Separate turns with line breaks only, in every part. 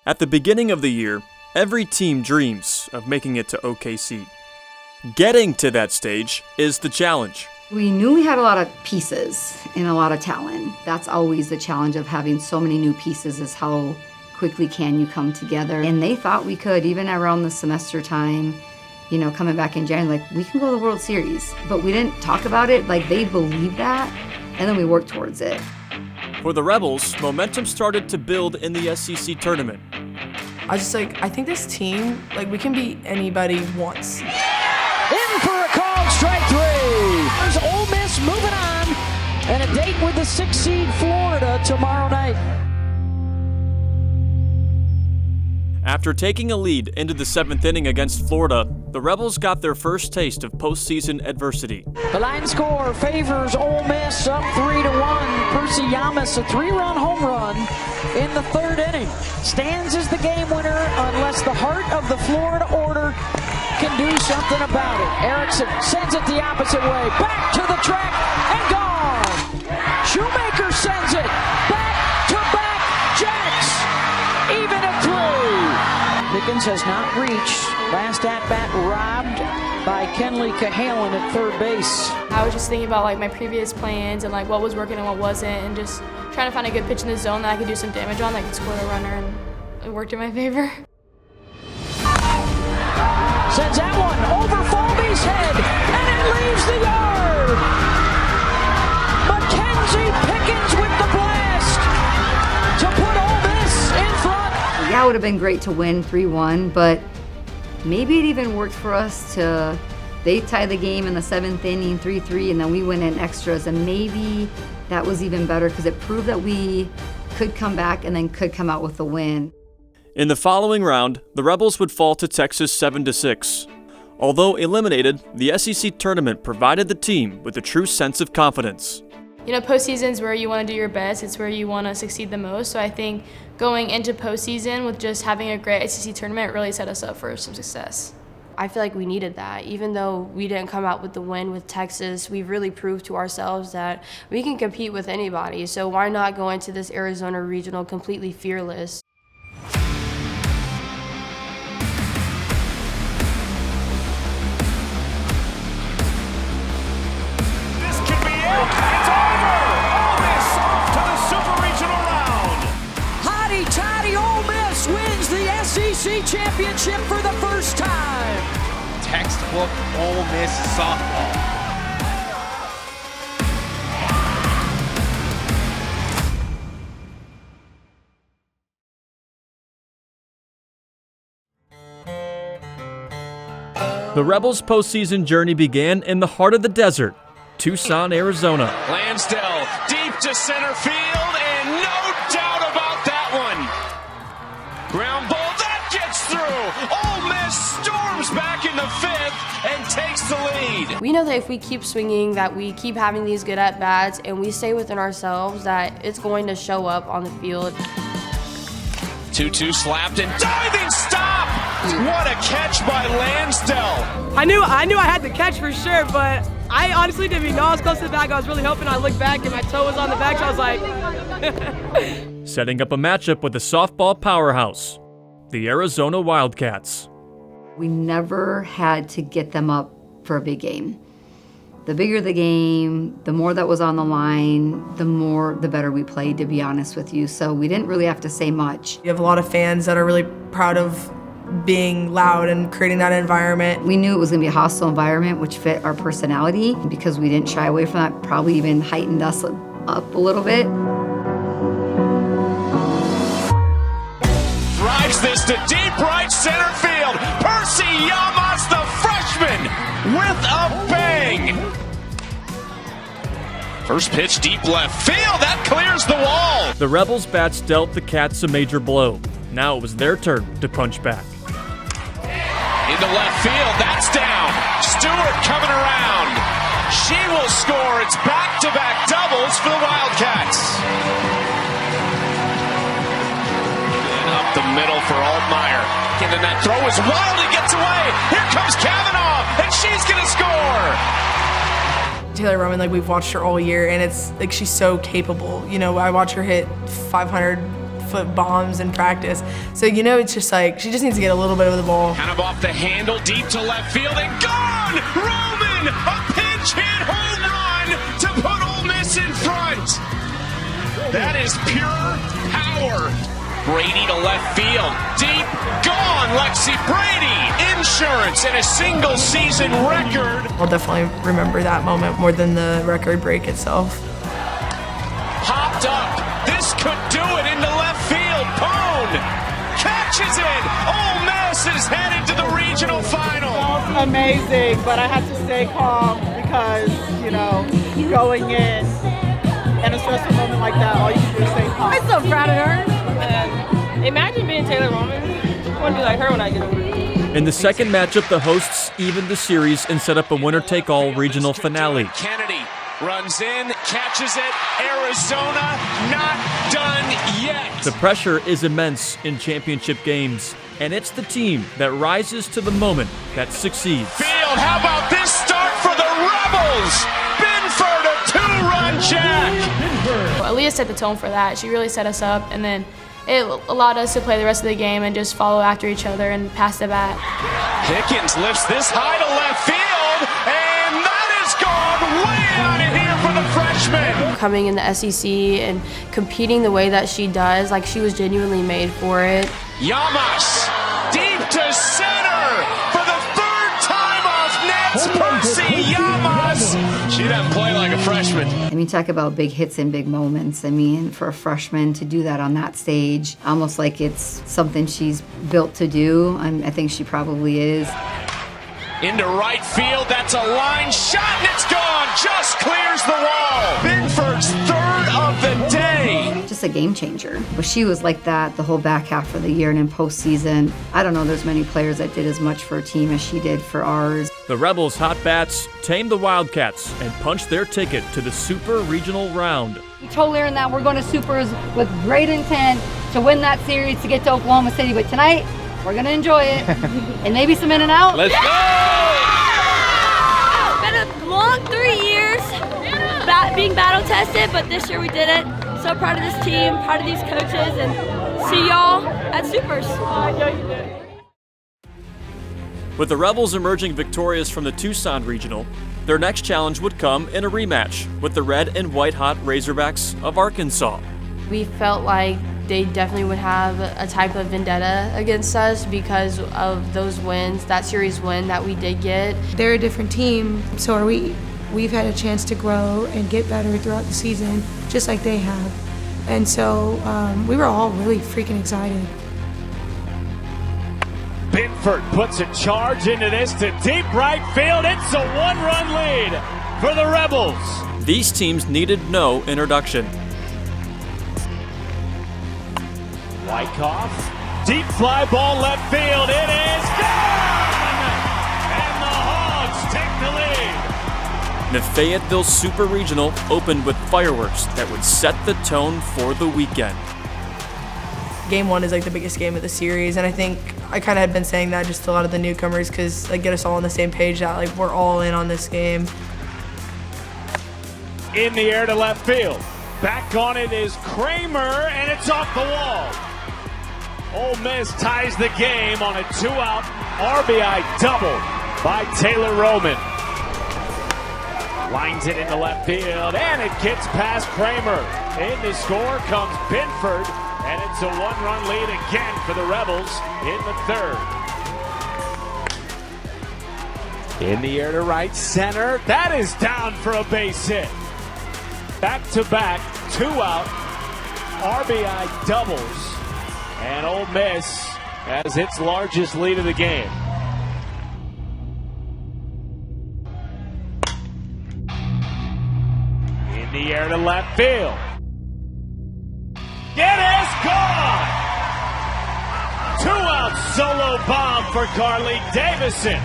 At the beginning of the year, every team dreams of making it to OKC. Getting to that stage is the challenge.
We knew we had a lot of pieces and a lot of talent. That's always the challenge of having so many new pieces, is how quickly can you come together. And they thought we could, even around the semester time, coming back in January, like, we can go to the World Series. But we didn't talk about it, like they believed that, and then we worked towards it.
For the Rebels, momentum started to build in the SEC tournament.
I think this team, we can beat anybody once.
In for a called strike three. There's Ole Miss moving on, and a date with the 6th seed Florida tomorrow night.
After taking a lead into the 7th inning against Florida, the Rebels got their first taste of postseason adversity.
The line score favors Ole Miss up 3-1. Percy Yamas, a 3-run home run in the 3rd inning. Stands as the game winner unless the heart of the Florida order can do something about it. Erickson sends it the opposite way. Back to the track and gone. Shoemaker sends it back to back jacks. Even at 3. Pickens has not reached. Last at-bat robbed by Kenley Cahalan at 3rd base.
I was just thinking about my previous plans and what was working and what wasn't, and just trying to find a good pitch in the zone that I could do some damage on, that could score the runner, and it worked in my favor.
Sends that one over Falvey's head, and it leaves the yard. Mackenzie Pickens with the blast to put Ole Miss in front.
Yeah, it would have been great to win 3-1, but maybe it even worked for us they tie the game in the 7th inning 3-3, and then we win in extras, and maybe that was even better because it proved that we could come back and then could come out with a win.
In the following round, the Rebels would fall to Texas 7-6. Although eliminated, the SEC tournament provided the team with a true sense of confidence.
Postseason's where you want to do your best. It's where you want to succeed the most. So I think going into postseason with just having a great SEC tournament really set us up for some success.
I feel like we needed that. Even though we didn't come out with the win with Texas, we've really proved to ourselves that we can compete with anybody. So why not go into this Arizona regional completely fearless?
SEC championship for the first time.
Textbook Ole Miss softball.
The Rebels' postseason journey began in the heart of the desert, Tucson, Arizona.
Lansdell deep to center field, and no doubt about that one. Ground ball, that gets through. Ole Miss storms back in the 5th and takes the lead.
We know that if we keep swinging, that we keep having these good at-bats, and we stay within ourselves, that it's going to show up on the field.
2-2 slapped and diving stop. What a catch by Lansdell.
I knew I had the catch for sure, but I honestly didn't even know I was close to the bag. I was really hoping. I looked back and my toe was on the bag, so I was like...
Setting up a matchup with the softball powerhouse, the Arizona Wildcats.
We never had to get them up for a big game. The bigger the game, the more that was on the line, the better we played, to be honest with you. So we didn't really have to say much.
You have a lot of fans that are really proud of being loud and creating that environment.
We knew it was going to be a hostile environment, which fit our personality. Because we didn't shy away from that, probably even heightened us up a little bit.
Drives this to deep right center field. Percy Yamas, the freshman, with a bang. First pitch deep left field. That clears the wall.
The Rebels' bats dealt the Cats a major blow. Now it was their turn to punch back.
Into left field. That's down. Stewart coming around. She will score. It's back-to-back doubles for the Wildcats. Up the middle for Altmaier. And then that throw is wild. He gets away. Here comes Kavanaugh, and she's going to score.
Taylor Roman, we've watched her all year, and it's she's so capable. I watch her hit 500 foot bombs in practice. So, you know, it's just like, she just needs to get a little bit of the ball.
Kind of off the handle, deep to left field, and gone! Roman, a pinch hit home run to put Ole Miss in front. That is pure power. Brady to left field, deep, gone. Lexi Brady, insurance and a single season record.
I'll definitely remember that moment more than the record break itself.
Hopped up, this could do it into left field. Pone catches it. Ole Miss is headed to the regional final.
That was amazing, but I had to stay calm because, you know, going in a stressful moment like that, all you can do is stay calm.
I'm so proud of her.
And imagine being Taylor Roman. I want to be like her when I get older.
In the second matchup, the hosts evened the series and set up a winner-take-all regional finale.
Kennedy runs in, catches it. Arizona not done yet.
The pressure is immense in championship games, and it's the team that rises to the moment that succeeds.
Field, how about this start for the Rebels? Binford, a two-run jack.
Well, Aaliyah set the tone for that. She really set us up, and then it allowed us to play the rest of the game and just follow after each other and pass the bat.
Pickens lifts this high to left field, and that is gone way out of here for the freshman.
Coming in the SEC and competing the way that she does, like she was genuinely made for it.
Yamas, deep to center for the third time off nets. Percy Yamas. She doesn't play like a freshman.
I mean, talk about big hits and big moments. I mean, for a freshman to do that on that stage, almost like it's something she's built to do. I think she probably is.
Into right field, that's a line shot, and it's gone. Just clears the wall. Binford's third of the day.
Just a game changer. But she was like that the whole back half of the year and in postseason. I don't know there's many players that did as much for a team as she did for ours.
The Rebels' hot bats tamed the Wildcats and punched their ticket to the Super Regional Round.
We told Aaron that we're going to Supers with great intent to win that series to get to Oklahoma City, but tonight we're going to enjoy it and maybe some in and out.
Let's go!
It's been a long 3 years being battle tested, but this year we did it. So proud of this team, proud of these coaches, and see y'all at Supers.
With the Rebels emerging victorious from the Tucson Regional, their next challenge would come in a rematch with the red and white hot Razorbacks of Arkansas.
We felt like they definitely would have a type of vendetta against us because of those wins, that series win that we did get.
They're a different team, so are we. We've had a chance to grow and get better throughout the season, just like they have. And so we were all really freaking excited.
Binford puts a charge into this to deep right field. It's a one-run lead for the Rebels.
These teams needed no introduction.
Wyckoff, deep fly ball left field. It is gone! And the Hogs take the lead.
The Fayetteville Super Regional opened with fireworks that would set the tone for the weekend.
Game one is like the biggest game of the series, and I think I kind of had been saying that just to a lot of the newcomers because like get us all on the same page that like we're all in on this game.
In the air to left field. Back on it is Kramer, and it's off the wall. Ole Miss ties the game on a two-out RBI double by Taylor Roman. Lines it into left field, and it gets past Kramer. In to score comes Binford, and it's a one-run lead again for the Rebels in the third. In the air to right center. That is down for a base hit. Back-to-back, two-out RBI doubles. And Ole Miss has its largest lead of the game. In the air to left field. It is gone! Two-out solo bomb for Carly Davison.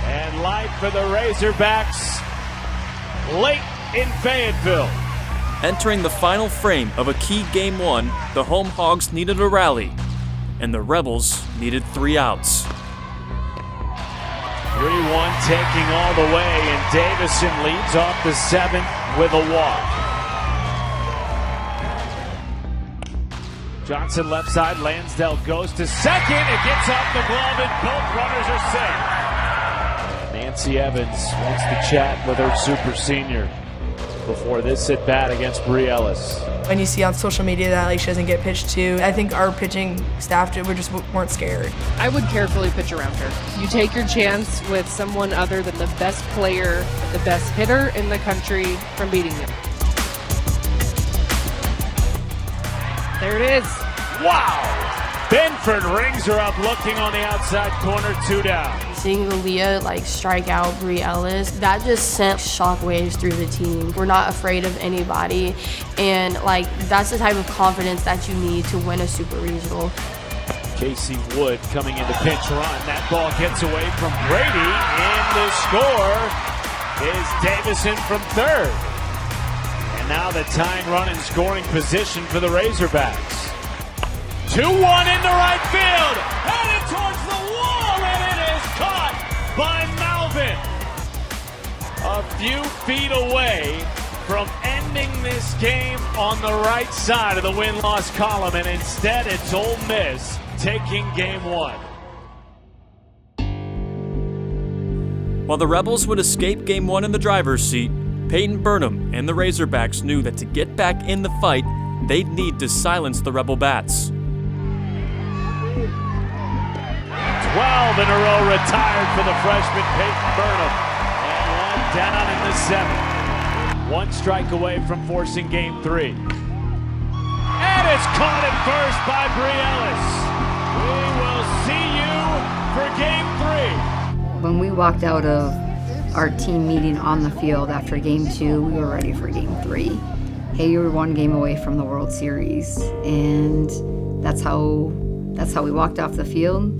And life for the Razorbacks late in Fayetteville.
Entering the final frame of a key Game 1, the home Hogs needed a rally, and the Rebels needed 3 outs.
3-1 taking all the way, and Davison leads off the 7th with a walk. Johnson left side, Lansdale goes to second. It gets off the glove and both runners are safe. Nancy Evans wants to chat with her super senior before this at bat against Bree Ellis.
When you see on social media that like she doesn't get pitched to, I think our pitching staff weren't scared.
I would carefully pitch around her. You take your chance with someone other than the best player, the best hitter in the country from beating them. There it is.
Wow! Benford rings her up, looking on the outside corner, 2 down.
Seeing Leah strike out Bree Ellis, that just sent shockwaves through the team. We're not afraid of anybody, and that's the type of confidence that you need to win a super regional.
Casey Wood coming into pinch run. That ball gets away from Brady, and the score is Davison from third. And now the tying run in scoring position for the Razorbacks. 2-1 into right field, headed towards the wall, and it is caught by Malvin. A few feet away from ending this game on the right side of the win-loss column, and instead it's Ole Miss taking game 1.
While the Rebels would escape game 1 in the driver's seat, Peyton Burnham and the Razorbacks knew that to get back in the fight, they'd need to silence the Rebel Bats.
12 in a row retired for the freshman Peyton Burnham. And one down in the 7th. 1 strike away from forcing game 3. And it's caught at first by Bree Ellis. We will see you for game 3.
When we walked out of our team meeting on the field after game 2, we were ready for game 3. Hey, you were 1 game away from the World Series, and that's how we walked off the field.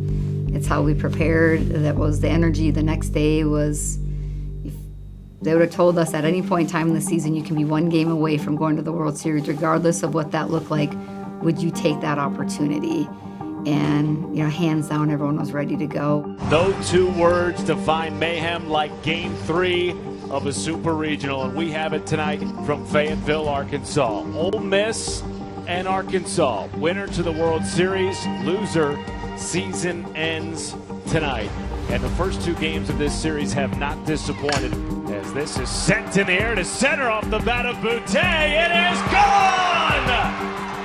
It's how we prepared. That was the energy. The next day was, if they would have told us at any point in time in the season, you can be 1 game away from going to the World Series, regardless of what that looked like, would you take that opportunity? And, hands down, everyone was ready to go.
No 2 words define mayhem like game 3 of a super regional, and we have it tonight from Fayetteville, Arkansas. Ole Miss and Arkansas, winner to the World Series, loser, season ends tonight. And the first 2 games of this series have not disappointed, as this is sent in the air to center off the bat of Boutte. It is gone!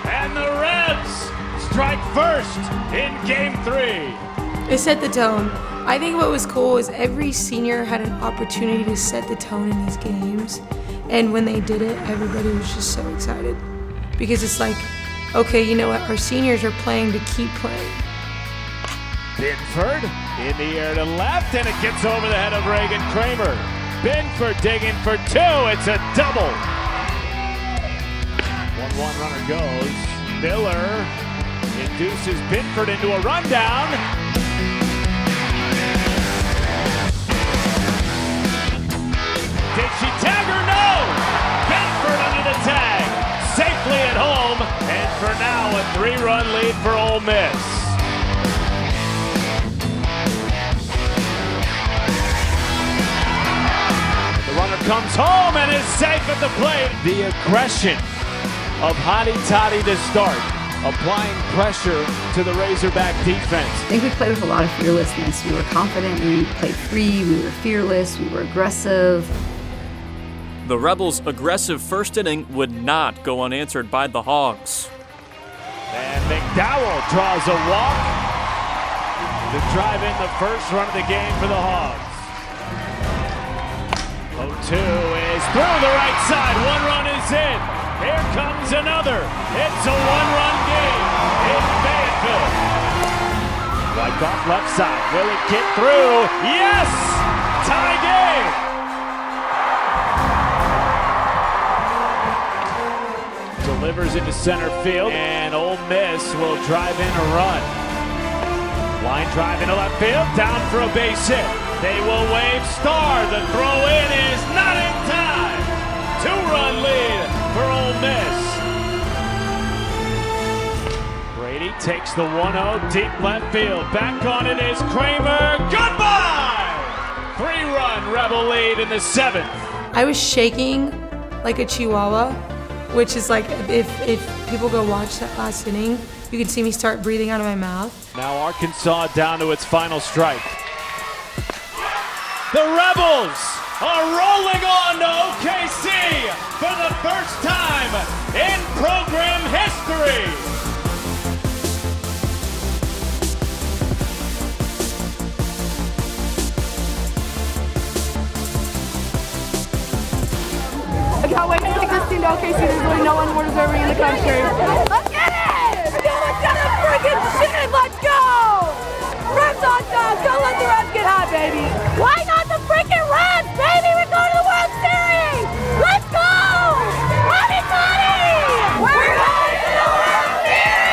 And the Rebs strike first in game 3.
It set the tone. I think what was cool is every senior had an opportunity to set the tone in these games. And when they did it, everybody was just so excited. Because it's like, okay, you know what? Our seniors are playing to keep playing.
Binford in the air to left, and it gets over the head of Reagan Kramer. Binford digging for 2. It's a double. 1-1 runner goes. Miller induces Binford into a rundown. Did she tag her? No! Binford under the tag. Safely at home, and for now a 3-run lead for Ole Miss. Runner comes home and is safe at the plate. The aggression of Hottie Toddy to start, applying pressure to the Razorback defense.
I think we played with a lot of fearlessness. We were confident, we played free, we were fearless, we were aggressive.
The Rebels' aggressive first inning would not go unanswered by the Hogs.
And McDowell draws a walk to drive in the first run of the game for the Hogs. 0-2 is through the right side. 1 run is in. Here comes another. It's a 1-run game in Fayetteville. Right off left side. Will it get through? Yes! Tie game. Delivers into center field, and Ole Miss will drive in a run. Line drive into left field, down for a base hit. They will wave Star. The throw in is not in time. 2-run lead for Ole Miss. Brady takes the 1-0 deep left field. Back on it is Kramer. Goodbye! 3-run Rebel lead in the 7th.
I was shaking like a chihuahua which is like, if people go watch that last inning, you can see me start breathing out of my mouth.
Now Arkansas down to its final strike. The Rebels are rolling on to OKC for the first time in program history.
I can't wait to take this team to OKC. There's really no one more deserving in the country. Let's get it! Let's get it freaking shit! Let's go! Reds on top! Don't let the Reds get hot, baby! Why not the freaking Reds, baby? We're going to the World Series! Let's go! Everybody! We're going to the World Series!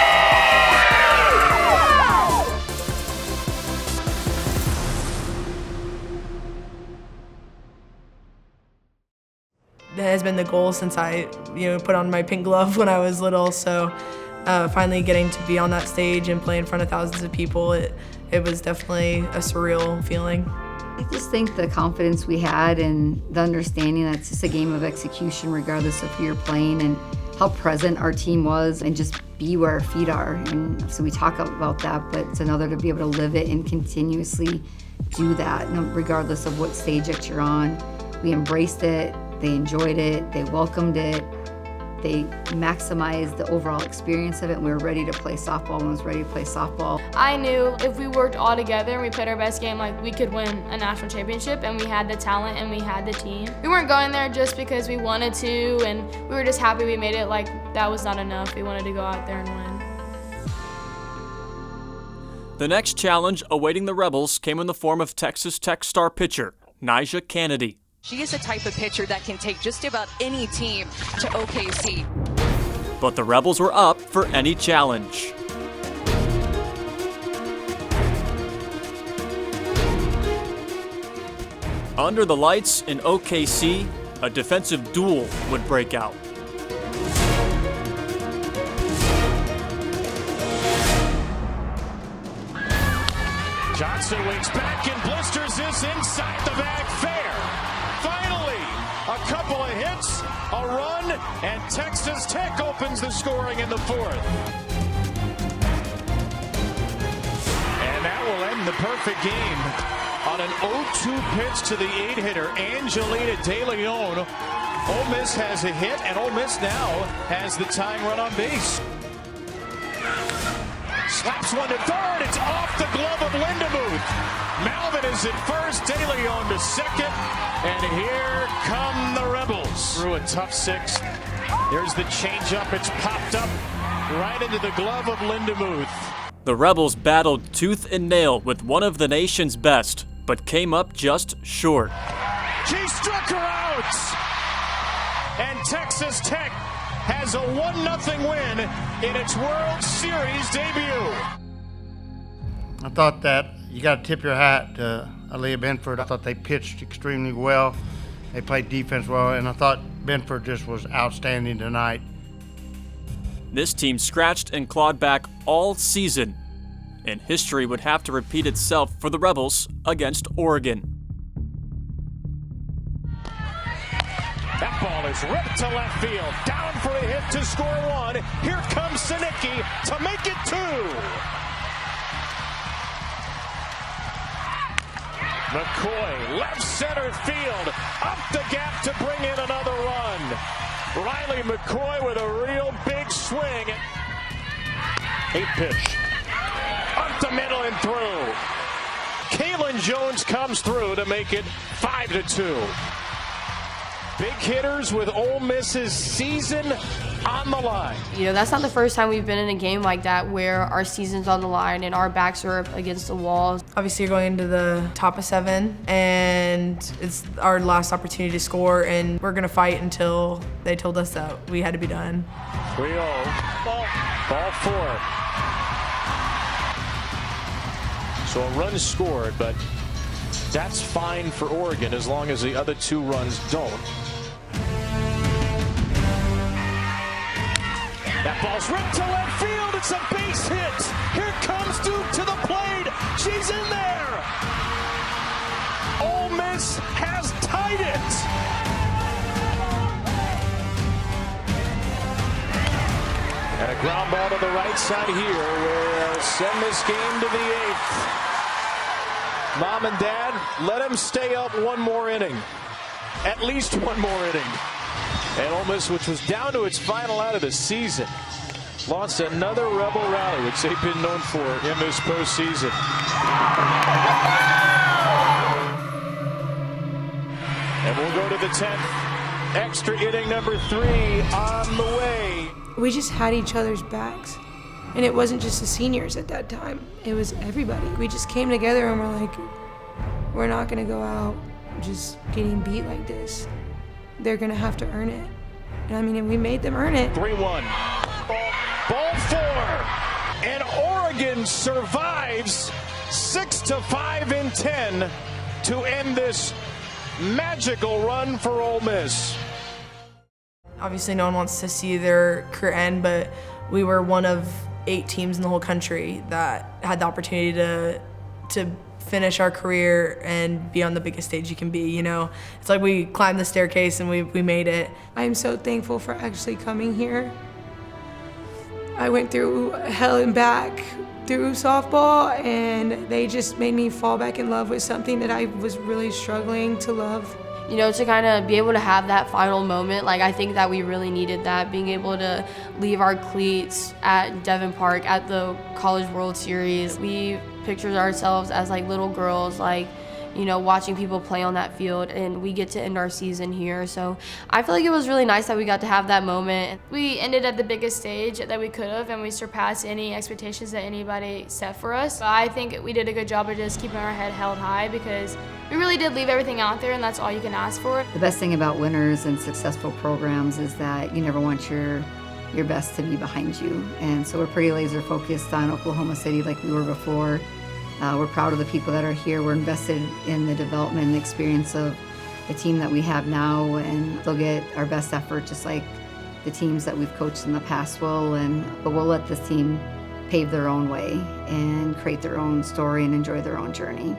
That has been the goal since I, put on my pink glove when I was little. So finally getting to be on that stage and play in front of thousands of people, it was definitely a surreal feeling.
I just think the confidence we had and the understanding that it's just a game of execution regardless of who you're playing, and how present our team was, and just be where our feet are. And so we talk about that, but it's another to be able to live it and continuously do that regardless of what stage that you're on. We embraced it. They enjoyed it, they welcomed it, they maximized the overall experience of it, and we were ready to play softball when I was ready to play softball.
I knew if we worked all together and we played our best game, we could win a national championship, and we had the talent and we had the team. We weren't going there just because we wanted to, and we were just happy we made it. That was not enough. We wanted to go out there and win.
The next challenge awaiting the Rebels came in the form of Texas Tech star pitcher Nyjah Kennedy.
She is the type of pitcher that can take just about any team to OKC.
But the Rebels were up for any challenge. Under the lights in OKC, a defensive duel would break out.
Johnson wings back and blisters this inside the bag fair. Finally, a couple of hits, a run, and Texas Tech opens the scoring in the fourth. And that will end the perfect game on an 0-2 pitch to the 8-hitter, Angelina De Leon. Ole Miss has a hit, and Ole Miss now has the tying run on base. Slaps one to third. It's off the glove of Lindemuth. Malvin is at first. De Leon to second. And here come the Rebels. Through a tough sixth. There's the changeup. It's popped up right into the glove of Lindemuth.
The Rebels battled tooth and nail with one of the nation's best, but came up just short.
She struck her out. And Texas Tech has a 1-0 win in its World Series debut.
I thought that you got to tip your hat to Aaliyah Benford. I thought they pitched extremely well. They played defense well, and I thought Benford just was outstanding tonight.
This team scratched and clawed back all season, and history would have to repeat itself for the Rebels against Oregon.
That ball is ripped to left field. Down for a hit to score one. Here comes Sinicki to make it two. McCoy, left center field. Up the gap to bring in another run. Riley McCoy with a real big swing. 8-pitch. Up the middle and through. Kalen Jones comes through to make it 5-2. Big hitters with Ole Miss's season on the line.
That's not the first time we've been in a game like that where our season's on the line and our backs are up against the walls.
Obviously, you're going into the top of 7, and it's our last opportunity to score, and we're going to fight until they told us that we had to be done.
3-0. Ball 4. So a run scored, but that's fine for Oregon as long as the other 2 runs don't. That ball's ripped to left field. It's a base hit. Here comes Duke to the plate. She's in there. Ole Miss has tied it. Ground ball to the right side here. We'll send this game to the 8th. Mom and Dad, let him stay up one more inning. At least one more inning. And Ole Miss, which was down to its final out of the season, lost another Rebel rally, which they've been known for in this postseason. And we'll go to the 10th. Extra inning number 3 on the way.
We just had each other's backs. And it wasn't just the seniors at that time. It was everybody. We just came together and we're like, we're not going to go out just getting beat like this. They're going to have to earn it. And I mean, and we made them earn it.
3-1. Ball 4. And Oregon survives 6-5 in 10 to end this magical run for Ole Miss.
Obviously, no one wants to see their career end, but we were one of 8 teams in the whole country that had the opportunity to finish our career and be on the biggest stage you can be, you know? It's like we climbed the staircase and we made it.
I'm so thankful for actually coming here. I went through hell and back through softball, and they just made me fall back in love with something that I was really struggling to love.
You know, to kind of be able to have that final moment, like I think that we really needed that, being able to leave our cleats at Devon Park at the College World Series. We pictured ourselves as like little girls, like, you know, watching people play on that field, and we get to end our season here. So I feel like it was really nice that we got to have that moment.
We ended at the biggest stage that we could have, and we surpassed any expectations that anybody set for us. But I think we did a good job of just keeping our head held high, because we really did leave everything out there, and that's all you can ask for.
The best thing about winners and successful programs is that you never want your best to be behind you. And so we're pretty laser focused on Oklahoma City like we were before. We're proud of the people that are here. We're invested in the development and experience of the team that we have now, and they'll get our best effort just like the teams that we've coached in the past will. But we'll let this team pave their own way and create their own story and enjoy their own journey.